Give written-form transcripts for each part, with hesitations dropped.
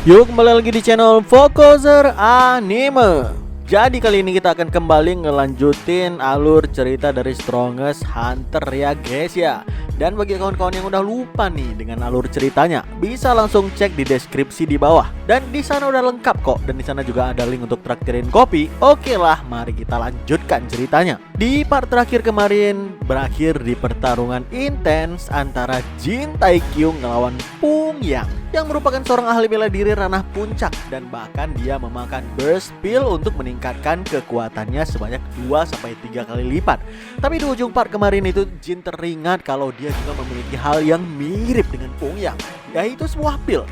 Yuk kembali lagi di channel Fokuser Anime. Jadi kali ini kita akan kembali ngelanjutin alur cerita dari Strongest Hunter ya guys ya. Dan bagi kawan-kawan yang udah lupa nih dengan alur ceritanya, bisa langsung cek di deskripsi di bawah. Dan di sana udah lengkap kok, dan di sana juga ada link untuk traktirin kopi. Oke lah, mari kita lanjutkan ceritanya. Di part terakhir kemarin berakhir di pertarungan intens antara Jin Taekyung ngelawan Pung Yang, yang merupakan seorang ahli bela diri ranah puncak, dan bahkan dia memakan burst pill untuk meningkatkan kekuatannya sebanyak 2-3 kali lipat. Tapi di ujung part kemarin itu Jin teringat kalau dia juga memiliki hal yang mirip dengan Pung Yang, yaitu sebuah pil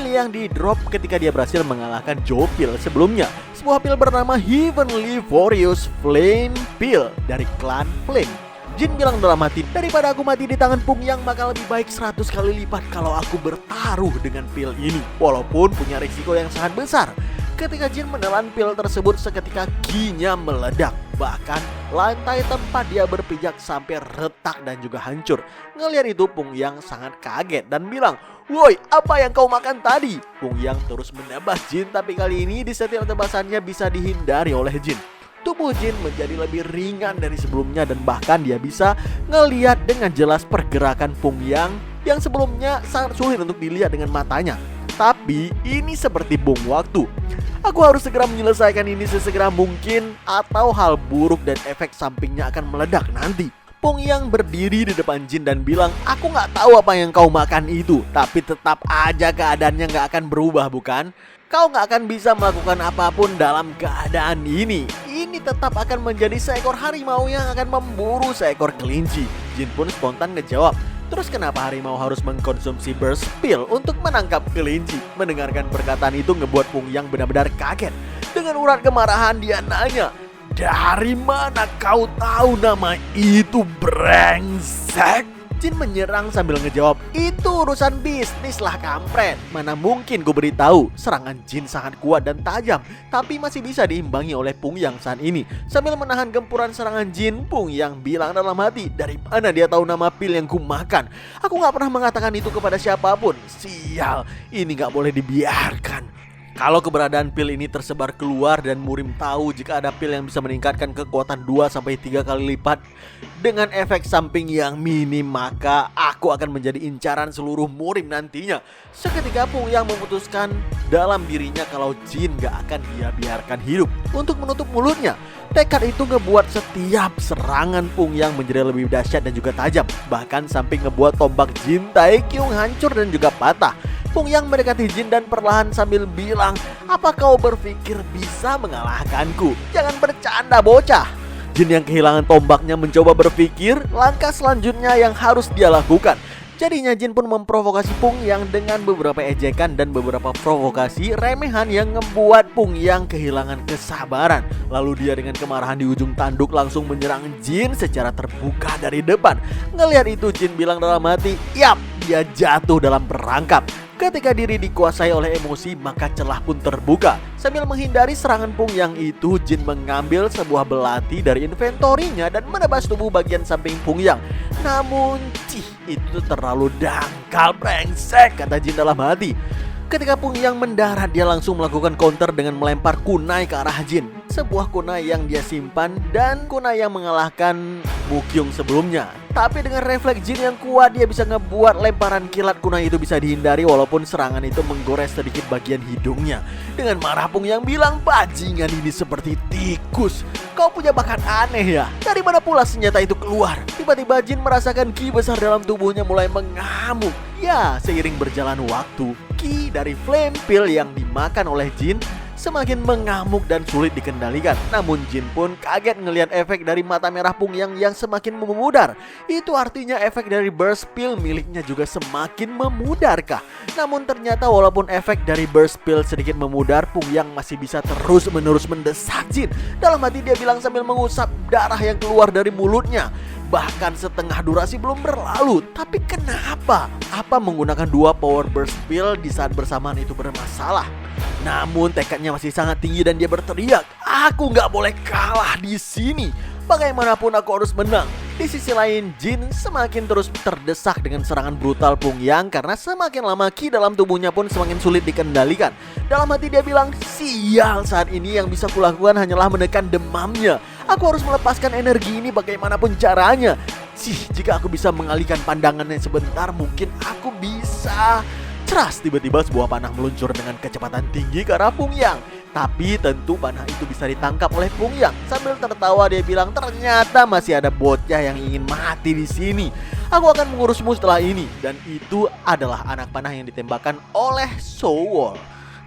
yang di drop ketika dia berhasil mengalahkan Joe Pill sebelumnya. Sebuah pil bernama Heavenly Furious Flame Pill dari klan Flame. Jin bilang dalam hati, daripada aku mati di tangan Pung Yang, maka lebih baik 100 kali lipat kalau aku bertaruh dengan pil ini, walaupun punya risiko yang sangat besar. Ketika Jin menelan pil tersebut, seketika ki-nya meledak. Bahkan lantai tempat dia berpijak sampai retak dan juga hancur. Ngelihat itu Pung Yang sangat kaget dan bilang, "Woi, apa yang kau makan tadi?" Pung Yang terus menebas Jin, tapi kali ini di setiap tebasannya bisa dihindari oleh Jin. Tubuh Jin menjadi lebih ringan dari sebelumnya, dan bahkan dia bisa ngelihat dengan jelas pergerakan Pung Yang yang sebelumnya sangat sulit untuk dilihat dengan matanya. Tapi ini seperti bom waktu. Aku harus segera menyelesaikan ini sesegera mungkin, atau hal buruk dan efek sampingnya akan meledak nanti. Pung Yang berdiri di depan Jin dan bilang, "Aku nggak tahu apa yang kau makan itu, tapi tetap aja keadaannya nggak akan berubah, bukan? Kau nggak akan bisa melakukan apapun dalam keadaan ini. Ini tetap akan menjadi seekor harimau yang akan memburu seekor kelinci." Jin pun spontan ngejawab, "Terus kenapa harimau harus mengkonsumsi burst pill untuk menangkap kelinci?" Mendengarkan perkataan itu ngebuat Pung Yang benar-benar kaget. Dengan urat kemarahan dia nanya, "Dari mana kau tahu nama itu, brengsek?" Jin menyerang sambil ngejawab, "Itu urusan bisnis lah kampret. Mana mungkin gue beritahu." Serangan Jin sangat kuat dan tajam, tapi masih bisa diimbangi oleh Pung Yang saat ini. Sambil menahan gempuran serangan Jin, Pung Yang bilang dalam hati, "Dari mana dia tahu nama pil yang ku makan? Aku gak pernah mengatakan itu kepada siapapun. Sial, ini gak boleh dibiarkan. Kalau keberadaan pil ini tersebar keluar dan Murim tahu jika ada pil yang bisa meningkatkan kekuatan 2-3 kali lipat dengan efek samping yang minim, maka aku akan menjadi incaran seluruh Murim nantinya." Seketika Pung Yang memutuskan dalam dirinya kalau Jin gak akan dia biarkan hidup. Untuk menutup mulutnya, tekad itu ngebuat setiap serangan Pung Yang menjadi lebih dahsyat dan juga tajam. Bahkan sampai ngebuat tombak Jin Taekyung hancur dan juga patah. Pung Yang mendekati Jin dan perlahan sambil bilang, "Apa kau berpikir bisa mengalahkanku? Jangan bercanda bocah." Jin yang kehilangan tombaknya mencoba berpikir langkah selanjutnya yang harus dia lakukan. Jadinya Jin pun memprovokasi Pung Yang dengan beberapa ejekan dan beberapa provokasi remehan yang ngebuat Pung Yang kehilangan kesabaran. Lalu dia dengan kemarahan di ujung tanduk langsung menyerang Jin secara terbuka dari depan. Ngelihat itu Jin bilang dalam hati, "Yap, dia jatuh dalam perangkap." Ketika diri dikuasai oleh emosi, maka celah pun terbuka. Sambil menghindari serangan Pung Yang itu, Jin mengambil sebuah belati dari inventorinya dan menebas tubuh bagian samping Pung Yang. Namun, itu terlalu dangkal, brengsek, kata Jin dalam hati. Ketika Pung Yang mendarat, dia langsung melakukan counter dengan melempar kunai ke arah Jin. Sebuah kunai yang dia simpan dan kunai yang mengalahkan Mukyung sebelumnya. Tapi dengan refleks Jin yang kuat, dia bisa ngebuat lemparan kilat kunai itu bisa dihindari, walaupun serangan itu menggores sedikit bagian hidungnya. Dengan marah Pung Yang bilang, "Bajingan ini seperti tikus. Kau punya bakat aneh ya? Dari mana pula senjata itu keluar?" Tiba-tiba Jin merasakan ki besar dalam tubuhnya mulai mengamuk. Ya, seiring berjalan waktu, ki dari flame pill yang dimakan oleh Jin semakin mengamuk dan sulit dikendalikan. Namun Jin pun kaget ngelihat efek dari mata merah Pung yang semakin memudar. Itu artinya efek dari burst pill miliknya juga semakin memudarkah? Namun ternyata walaupun efek dari burst pill sedikit memudar, Pung Yang masih bisa terus-menerus mendesak Jin. Dalam hati dia bilang sambil mengusap darah yang keluar dari mulutnya. Bahkan setengah durasi belum berlalu. Tapi kenapa? Apa menggunakan 2 power burst pill di saat bersamaan itu bermasalah? Namun tekadnya masih sangat tinggi dan dia berteriak, "Aku nggak boleh kalah di sini. Bagaimanapun aku harus menang." Di sisi lain, Jin semakin terus terdesak dengan serangan brutal Pung Yang karena semakin lama ki dalam tubuhnya pun semakin sulit dikendalikan. Dalam hati dia bilang, sial, saat ini yang bisa kulakukan hanyalah menekan demamnya. Aku harus melepaskan energi ini bagaimanapun caranya. Jika aku bisa mengalihkan pandangannya sebentar, mungkin aku bisa. Ceras, tiba-tiba sebuah panah meluncur dengan kecepatan tinggi ke arah Pung Yang. Tapi tentu panah itu bisa ditangkap oleh Pung Yang. Sambil tertawa dia bilang, ternyata masih ada bocah yang ingin mati di sini. Aku akan mengurusmu setelah ini. Dan itu adalah anak panah yang ditembakkan oleh Sowol.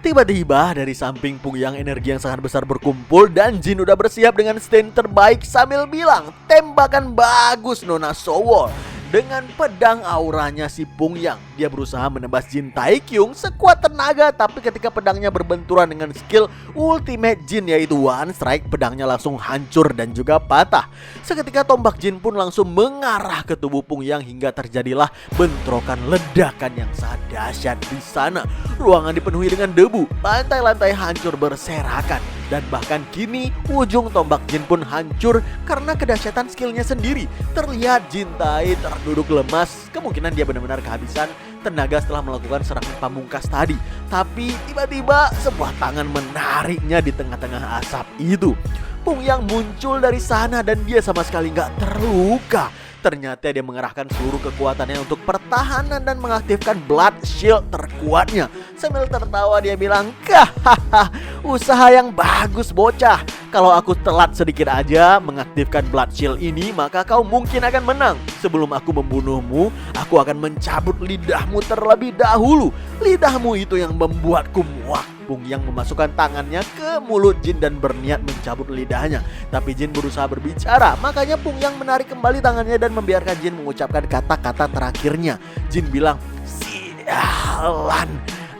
Tiba-tiba dari samping Pung Yang energi yang sangat besar berkumpul dan Jin udah bersiap dengan stand terbaik sambil bilang, tembakan bagus Nona Sowol. Dengan pedang auranya si Pung Yang, dia berusaha menebas Jin Taekyung sekuat tenaga, tapi ketika pedangnya berbenturan dengan skill ultimate Jin yaitu One Strike, pedangnya langsung hancur dan juga patah. Seketika tombak Jin pun langsung mengarah ke tubuh Pung Yang hingga terjadilah bentrokan ledakan yang sangat dahsyat di sana. Ruangan dipenuhi dengan debu, lantai-lantai hancur berserakan. Dan bahkan kini ujung tombak Jin pun hancur karena kedahsyatan skillnya sendiri. Terlihat Jin Tai terduduk lemas, kemungkinan dia benar-benar kehabisan tenaga setelah melakukan serangan pamungkas tadi. Tapi tiba-tiba sebuah tangan menariknya di tengah-tengah asap itu. Pung Yang muncul dari sana dan dia sama sekali nggak terluka. Ternyata dia mengerahkan seluruh kekuatannya untuk pertahanan dan mengaktifkan Blood Shield terkuatnya. Sambil tertawa dia bilang, hahaha, usaha yang bagus bocah. Kalau aku telat sedikit aja mengaktifkan Blood Shield ini, maka kau mungkin akan menang. Sebelum aku membunuhmu, aku akan mencabut lidahmu terlebih dahulu. Lidahmu itu yang membuatku muak. Pung Yang memasukkan tangannya ke mulut Jin dan berniat mencabut lidahnya. Tapi Jin berusaha berbicara, makanya Pung Yang menarik kembali tangannya dan membiarkan Jin mengucapkan kata-kata terakhirnya. Jin bilang, sialan,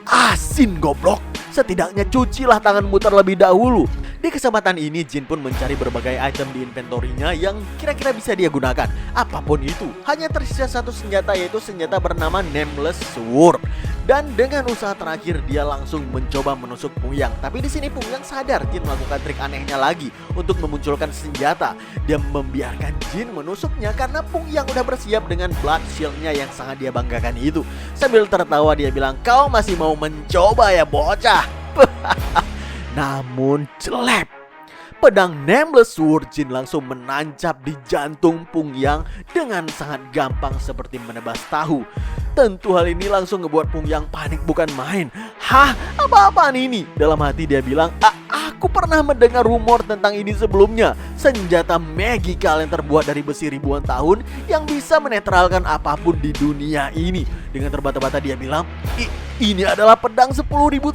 asin goblok. Setidaknya cucilah tanganmu terlebih dahulu. Di kesempatan ini Jin pun mencari berbagai item di inventorinya yang kira-kira bisa dia gunakan. Apapun itu, hanya tersisa satu senjata yaitu senjata bernama Nameless Sword. Dan dengan usaha terakhir dia langsung mencoba menusuk Pung Yang. Tapi di sini Pung Yang sadar Jin melakukan trik anehnya lagi untuk memunculkan senjata. Dia membiarkan Jin menusuknya karena Pung Yang udah bersiap dengan Blood Shield-nya yang sangat dia banggakan itu. Sambil tertawa dia bilang, kau masih mau mencoba ya bocah. Namun celep, pedang Nameless Sword Jin langsung menancap di jantung Pung Yang dengan sangat gampang seperti menebas tahu. Tentu hal ini langsung ngebuat Pung Yang panik bukan main. Hah? Apa-apaan ini? Dalam hati dia bilang, aku pernah mendengar rumor tentang ini sebelumnya. Senjata magical yang terbuat dari besi ribuan tahun yang bisa menetralkan apapun di dunia ini. Dengan terbata-bata dia bilang, ini adalah pedang 10.000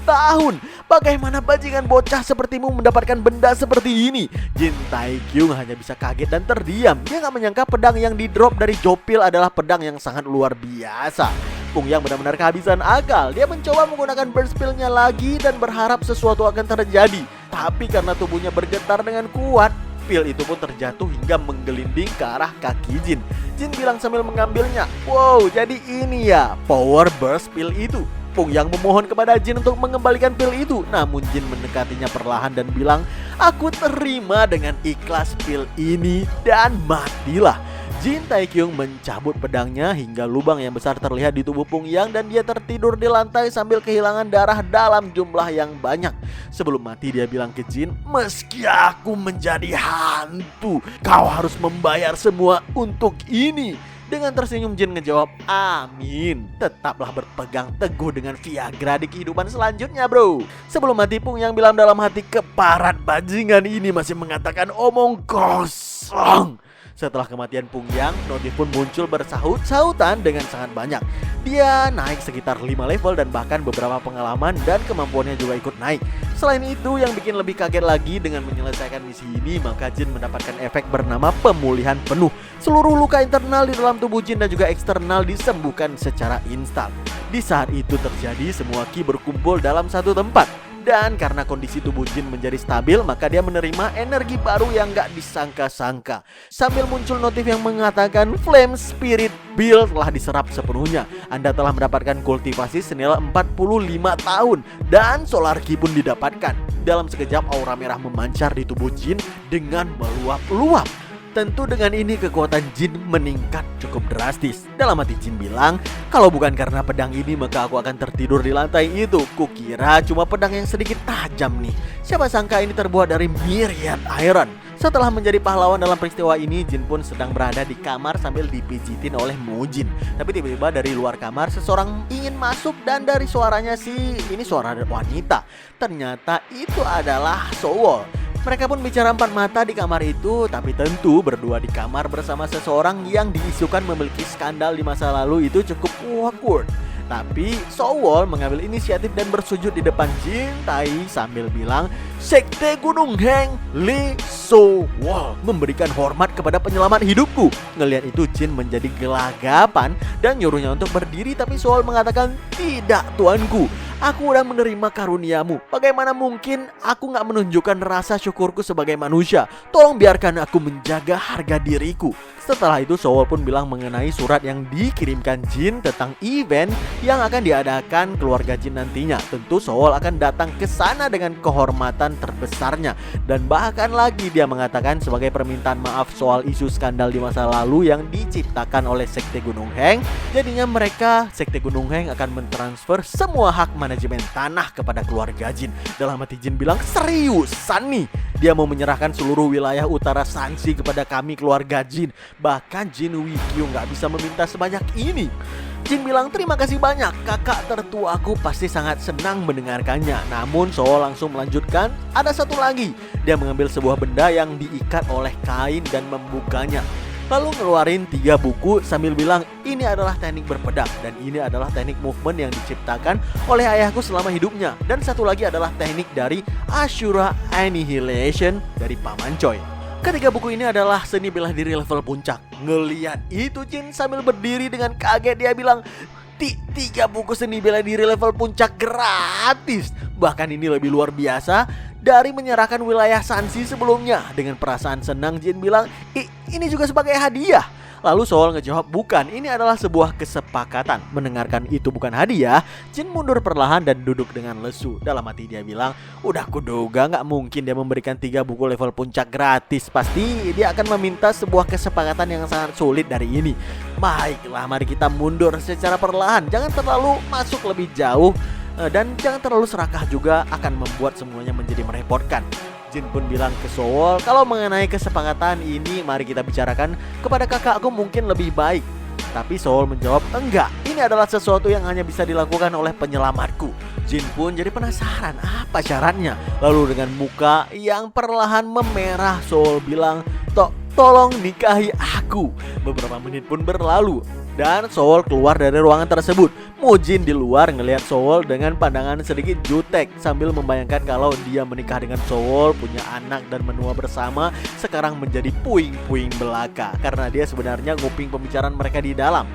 tahun. Bagaimana bajingan bocah sepertimu mendapatkan benda seperti ini? Jin Taekyung hanya bisa kaget dan terdiam. Dia gak menyangka pedang yang di-drop dari Jopil adalah pedang yang sangat luar biasa. Pung Yang benar-benar kehabisan akal. Dia mencoba menggunakan burst pill-nya lagi dan berharap sesuatu akan terjadi. Tapi karena tubuhnya bergetar dengan kuat, pil itu pun terjatuh hingga menggelinding ke arah kaki Jin. Jin bilang sambil mengambilnya, wow, jadi ini ya power burst pill itu. Pung Yang memohon kepada Jin untuk mengembalikan pil itu. Namun Jin mendekatinya perlahan dan bilang, aku terima dengan ikhlas pil ini dan matilah. Jin Taekyung mencabut pedangnya hingga lubang yang besar terlihat di tubuh Pung Yang dan dia tertidur di lantai sambil kehilangan darah dalam jumlah yang banyak. Sebelum mati dia bilang ke Jin, meski aku menjadi hantu, kau harus membayar semua untuk ini. Dengan tersenyum Jin ngejawab, amin. Tetaplah berpegang teguh dengan Viagra di kehidupan selanjutnya bro. Sebelum mati Pung Yang bilang dalam hati, keparat bajingan ini masih mengatakan omong kosong. Setelah kematian Pung Yang, notif pun muncul bersahut-sahutan dengan sangat banyak. Dia naik sekitar 5 level dan bahkan beberapa pengalaman dan kemampuannya juga ikut naik. Selain itu, yang bikin lebih kaget lagi dengan menyelesaikan misi ini, maka Jin mendapatkan efek bernama pemulihan penuh. Seluruh luka internal di dalam tubuh Jin dan juga eksternal disembuhkan secara instan. Di saat itu terjadi, semua ki berkumpul dalam satu tempat. Dan karena kondisi tubuh Jin menjadi stabil, maka dia menerima energi baru yang gak disangka-sangka. Sambil muncul notif yang mengatakan Flame Spirit Build telah diserap sepenuhnya. Anda telah mendapatkan kultivasi senilai 45 tahun dan Solar Ki pun didapatkan. Dalam sekejap aura merah memancar di tubuh Jin dengan meluap-luap. Tentu dengan ini kekuatan Jin meningkat cukup drastis. Dalam hati Jin bilang, kalau bukan karena pedang ini maka aku akan tertidur di lantai itu. Kukira cuma pedang yang sedikit tajam nih. Siapa sangka ini terbuat dari myriad iron. Setelah menjadi pahlawan dalam peristiwa ini, Jin pun sedang berada di kamar sambil dipijitin oleh Mujin. Tapi tiba-tiba dari luar kamar seseorang ingin masuk dan dari suaranya sih ini suara wanita. Ternyata itu adalah Sowol. Mereka pun bicara empat mata di kamar itu, tapi tentu berdua di kamar bersama seseorang yang diisukan memiliki skandal di masa lalu itu cukup awkward. Tapi Sowol mengambil inisiatif dan bersujud di depan Jin Tai sambil bilang, "Sekte Gunung Heng Li Sowol memberikan hormat kepada penyelamat hidupku." Ngelihat itu Jin menjadi gelagapan dan nyuruhnya untuk berdiri, tapi Sowol mengatakan, "Tidak tuanku, aku udah menerima karuniamu. Bagaimana mungkin aku gak menunjukkan rasa syukurku sebagai manusia? Tolong biarkan aku menjaga harga diriku." Setelah itu Sowol pun bilang mengenai surat yang dikirimkan Jin tentang event yang akan diadakan keluarga Jin nantinya. Tentu Sowol akan datang ke sana dengan kehormatan terbesarnya. Dan bahkan lagi dia mengatakan sebagai permintaan maaf soal isu skandal di masa lalu yang diciptakan oleh Sekte Gunung Heng. Jadinya mereka, Sekte Gunung Heng akan mentransfer semua hak manajemen tanah kepada keluarga Jin. Dalam hati Jin bilang, seriusan nih? Dia mau menyerahkan seluruh wilayah utara Sanxi kepada kami keluarga Jin. Bahkan Jin Wikyu gak bisa meminta sebanyak ini. Jin bilang, terima kasih banyak, kakak tertuaku pasti sangat senang mendengarkannya. Namun Sowol langsung melanjutkan, ada satu lagi. Dia mengambil sebuah benda yang diikat oleh kain dan membukanya. Lalu ngeluarin 3 buku sambil bilang, ini adalah teknik berpedang dan ini adalah teknik movement yang diciptakan oleh ayahku selama hidupnya. Dan satu lagi adalah teknik dari Ashura Annihilation dari Paman Choi. Ketiga buku ini adalah seni bela diri level puncak. Ngeliat itu Jin sambil berdiri dengan kaget, dia bilang, 3 buku seni bela diri level puncak gratis. Bahkan ini lebih luar biasa dari menyerahkan wilayah Sanxi sebelumnya. Dengan perasaan senang Jin bilang, ini juga sebagai hadiah. Lalu Sowol ngejawab, bukan, ini adalah sebuah kesepakatan. Mendengarkan itu bukan hadiah, Jin mundur perlahan dan duduk dengan lesu. Dalam hati dia bilang, udah kuduga gak mungkin dia memberikan 3 buku level puncak gratis. Pasti dia akan meminta sebuah kesepakatan yang sangat sulit dari ini. Baiklah, mari kita mundur secara perlahan. Jangan terlalu masuk lebih jauh dan jangan terlalu serakah juga, akan membuat semuanya menjadi merepotkan. Jin pun bilang ke Sowol, kalau mengenai kesepakatan ini mari kita bicarakan kepada kakakku mungkin lebih baik. Tapi Sowol menjawab, enggak, ini adalah sesuatu yang hanya bisa dilakukan oleh penyelamatku. Jin pun jadi penasaran apa syaratnya. Lalu dengan muka yang perlahan memerah Sowol bilang, tolong nikahi aku. Beberapa menit pun berlalu dan Sowol keluar dari ruangan tersebut. Mujin di luar ngelihat Sowol dengan pandangan sedikit jutek sambil membayangkan kalau dia menikah dengan Sowol, punya anak dan menua bersama, sekarang menjadi puing-puing belaka karena dia sebenarnya nguping pembicaraan mereka di dalam.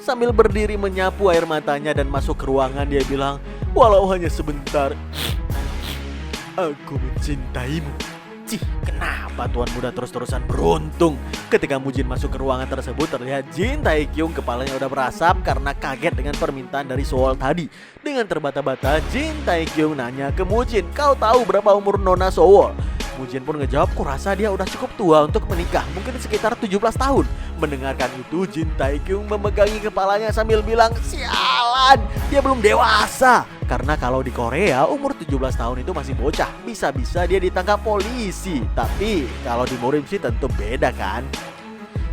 Sambil berdiri menyapu air matanya dan masuk ke ruangan, dia bilang, walau hanya sebentar, aku mencintaimu. Kenapa tuan muda terus-terusan beruntung? Ketika Mujin masuk ke ruangan tersebut, terlihat Jin Taekyung kepalanya udah berasap karena kaget dengan permintaan dari Sowol tadi. Dengan terbata-bata, Jin Taekyung nanya ke Mujin, kau tahu berapa umur Nona Sowol? Mujin pun ngejawab, kurasa dia udah cukup tua untuk menikah, mungkin sekitar 17 tahun. Mendengarkan itu, Jin Taekyung memegangi kepalanya sambil bilang, sialan, dia belum dewasa. Karena kalau di Korea umur 17 tahun itu masih bocah, bisa-bisa dia ditangkap polisi. Tapi kalau di Murim sih tentu beda kan.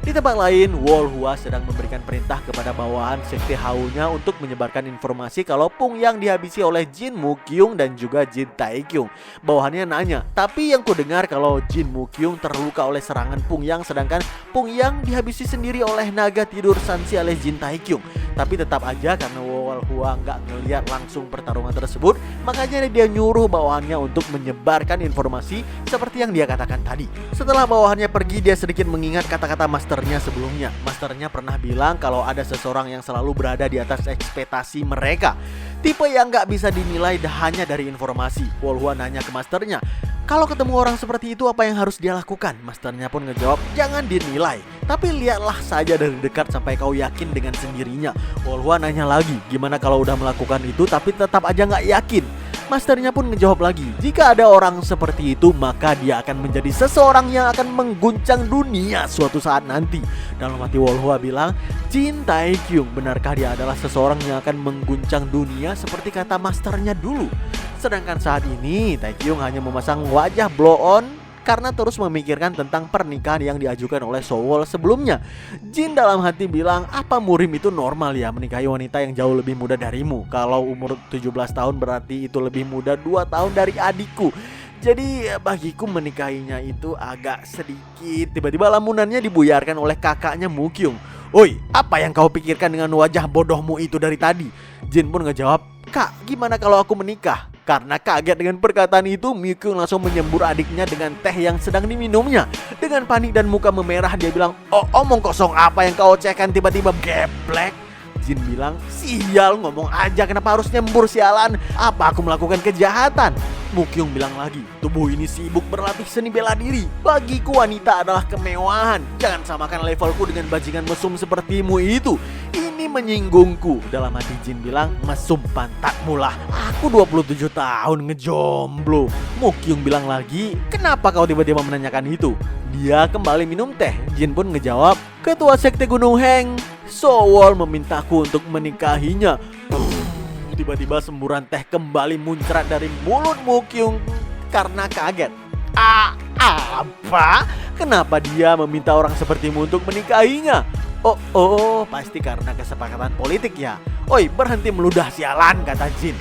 Di tempat lain, Wolhua sedang memberikan perintah kepada bawahan sekte Haunya untuk menyebarkan informasi kalau Pung Yang dihabisi oleh Jin Mukyung dan juga Jin Taekyung. Bawahannya nanya, tapi yang ku dengar kalau Jin Mukyung terluka oleh serangan Pung Yang, sedangkan Pung Yang dihabisi sendiri oleh naga tidur Sanxi alias Jin Taekyung. Tapi tetap aja karena Wolhua nggak ngeliat langsung pertarungan tersebut, makanya dia nyuruh bawahannya untuk menyebarkan informasi seperti yang dia katakan tadi. Setelah bawahannya pergi, dia sedikit mengingat kata-kata masternya sebelumnya. Masternya pernah bilang kalau ada seseorang yang selalu berada di atas ekspektasi mereka, tipe yang nggak bisa dinilai hanya dari informasi. Wolhua nanya ke masternya, kalau ketemu orang seperti itu apa yang harus dia lakukan? Masternya pun ngejawab, jangan dinilai, tapi lihatlah saja dari dekat sampai kau yakin dengan sendirinya. Wolhua nanya lagi, gimana kalau udah melakukan itu tapi tetap aja nggak yakin? Masternya pun ngejawab lagi, jika ada orang seperti itu maka dia akan menjadi seseorang yang akan mengguncang dunia suatu saat nanti. Dalam hati Wolhua bilang, Jin Taekyung, benarkah dia adalah seseorang yang akan mengguncang dunia seperti kata masternya dulu? Sedangkan saat ini Taekyung hanya memasang wajah blow on karena terus memikirkan tentang pernikahan yang diajukan oleh Sowol sebelumnya. Jin dalam hati bilang, apa murim itu normal ya menikahi wanita yang jauh lebih muda darimu? Kalau umur 17 tahun berarti itu lebih muda 2 tahun dari adikku. Jadi bagiku menikahinya itu agak sedikit. Tiba-tiba lamunannya dibuyarkan oleh kakaknya Mukyung. Oi, apa yang kau pikirkan dengan wajah bodohmu itu dari tadi? Jin pun ngejawab, Kak, gimana kalau aku menikah? Karena kaget dengan perkataan itu, Mukyung langsung menyembur adiknya dengan teh yang sedang diminumnya. Dengan panik dan muka memerah dia bilang, oh omong kosong apa yang kau ocehkan tiba-tiba geblek? Jin bilang, sial, ngomong aja kenapa harus nyembur sialan? Apa aku melakukan kejahatan? Mukyung bilang lagi, tubuh ini sibuk berlatih seni bela diri. Bagiku wanita adalah kemewahan. Jangan samakan levelku dengan bajingan mesum sepertimu itu. Ini menyinggungku. Dalam hati Jin bilang, mesum pantatmu lah. Aku 27 tahun ngejomblo. Mukyung bilang lagi, kenapa kau tiba-tiba menanyakan itu? Dia kembali minum teh. Jin pun ngejawab, Ketua Sekte Gunung Heng, Sowol memintaku untuk menikahinya. Tiba-tiba semburan teh kembali muncrat dari mulut Mukyung karena kaget. Apa? Kenapa dia meminta orang sepertimu untuk menikahinya? Oh, pasti karena kesepakatan politik ya. Oi, berhenti meludah sialan, kata Jin.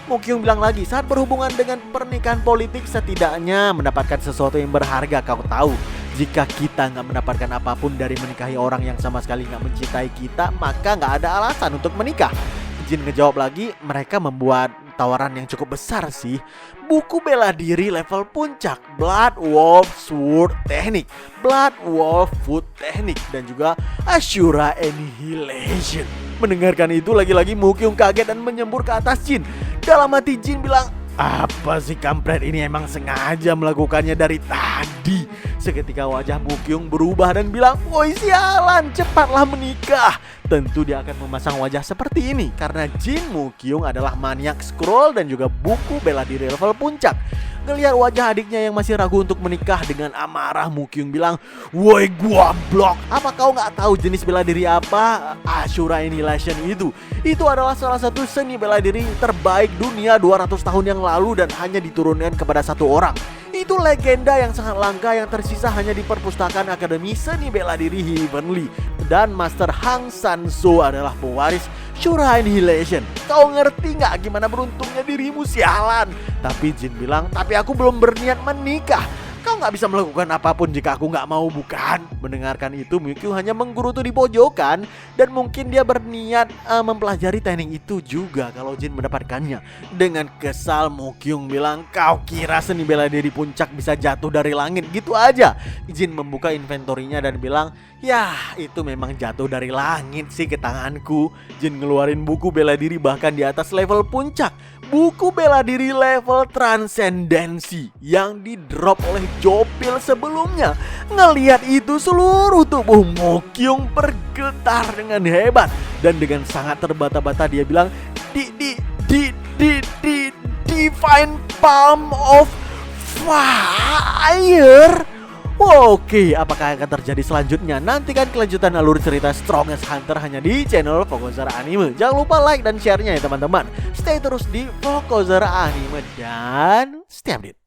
Mukyung bilang lagi, saat berhubungan dengan pernikahan politik setidaknya mendapatkan sesuatu yang berharga. Kau tahu, jika kita nggak mendapatkan apapun dari menikahi orang yang sama sekali nggak mencintai kita, maka nggak ada alasan untuk menikah. Jin ngejawab lagi, mereka membuat tawaran yang cukup besar sih. Buku bela diri level puncak, Blood Wolf Sword Technique, Blood Wolf Foot Technique, dan juga Ashura Annihilation. Mendengarkan itu lagi-lagi Mukyung kaget dan menyembur ke atas Jin. Dalam hati Jin bilang, apa sih kampret ini emang sengaja melakukannya dari tadi? Seketika wajah Mukyung berubah dan bilang, woi sialan, cepatlah menikah. Tentu dia akan memasang wajah seperti ini karena Jin Mukyung adalah maniak scroll dan juga buku bela diri level puncak. Ngelihat wajah adiknya yang masih ragu untuk menikah, dengan amarah Mukyung bilang, woi gua blok, apa kau nggak tahu jenis bela diri apa? Ashura Annihilation itu adalah salah satu seni bela diri terbaik dunia 200 tahun yang lalu dan hanya diturunkan kepada satu orang. Itu legenda yang sangat langka yang tersisa hanya di perpustakaan Akademi Seni Bela Diri Heavenly. Dan Master Hang Sanso adalah pewaris Ashura Annihilation. Kau ngerti gak gimana beruntungnya dirimu sialan? Tapi Jin bilang, tapi aku belum berniat menikah. Kau gak bisa melakukan apapun jika aku gak mau, bukan? Mendengarkan itu Mukyung hanya menggerutu di pojokan. Dan mungkin dia berniat mempelajari teknik itu juga kalau Jin mendapatkannya. Dengan kesal Mukyung bilang, kau kira seni bela diri puncak bisa jatuh dari langit gitu aja? Jin membuka inventorinya dan bilang, yah itu memang jatuh dari langit sih ke tanganku. Jin ngeluarin buku bela diri bahkan di atas level puncak, buku bela diri level transendensi yang di drop oleh Jopil sebelumnya. Ngelihat itu seluruh tubuh Mukyung bergetar dengan hebat dan dengan sangat terbata-bata dia bilang, Divine Palm of Fire. Oke, apakah akan terjadi selanjutnya? Nantikan kelanjutan alur cerita Strongest Hunter hanya di channel Fokozer Anime. Jangan lupa like dan share-nya ya teman-teman. Stay terus di Fokozer Anime dan stay update.